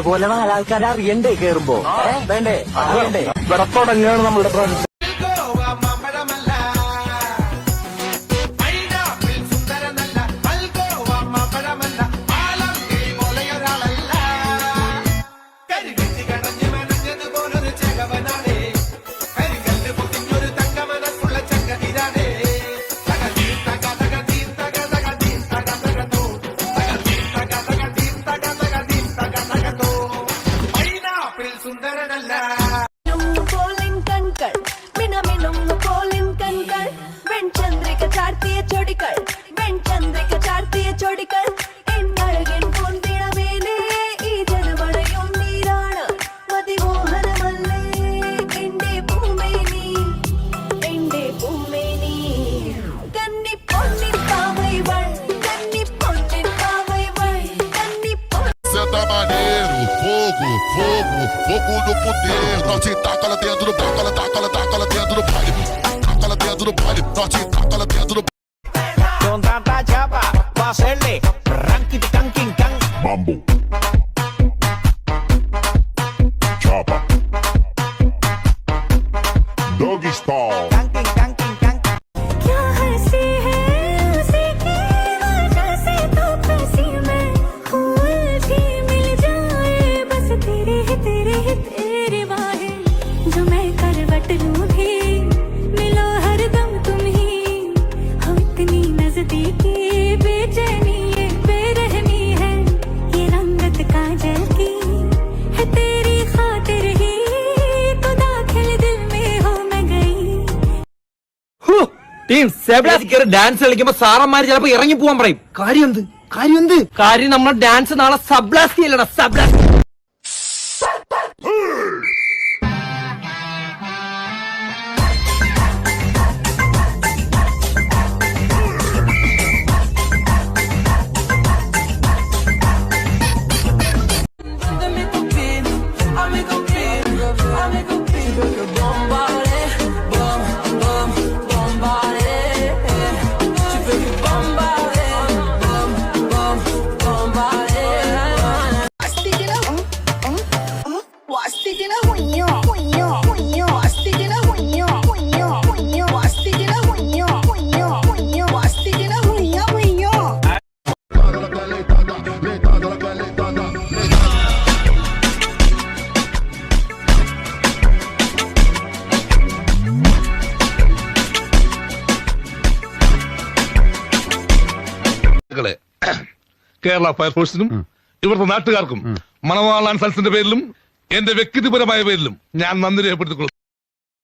പോലെ ആൾക്കാരെ അറിയണ്ടേ കേറുമ്പോ വേണ്ടേ അറിയണ്ടേ ഇവിടെ തുടങ്ങുകയാണ് നമ്മളുടെ project. Fogo no poder, norte taca lá dentro do taca lá dentro do baile, taca lá dentro do baile, norte taca lá dentro do con tanta chapa va a hacerle ranking tanking can mambo chapa doggy style tanking tanking can क्या हंसी है उसी की वजह से तो खुशी में फूल भी मिल जाए बस तेरे ही बाहें जो मैं करवट लूं भी मिलो हरदम तुम ही हो इतनी नजदीकी बेचैनी ये बेरहमी है ये रंगत काजल की है तेरी खातिर ही तो दाखिल दिल में हो मैं गई. ടീം ഡാൻസ് കളിക്കുമ്പോ സാറന്മാര് ചിലപ്പോ ഇറങ്ങി പോവാൻ പറയും. കാര്യം നമ്മുടെ ഡാൻസ് നാളെ സബ്ലാസ്റ്റി അല്ലടാ സബ്ലാസ്റ്റി. കേരള ഫയർഫോഴ്സിനും ഇവിടുത്തെ നാട്ടുകാർക്കും മണവാളാൻ സൽസിന്റെ പേരിലും എന്റെ വ്യക്തിപരമായ പേരിലും ഞാൻ നന്ദി രേഖപ്പെടുത്തിക്കൊള്ളും.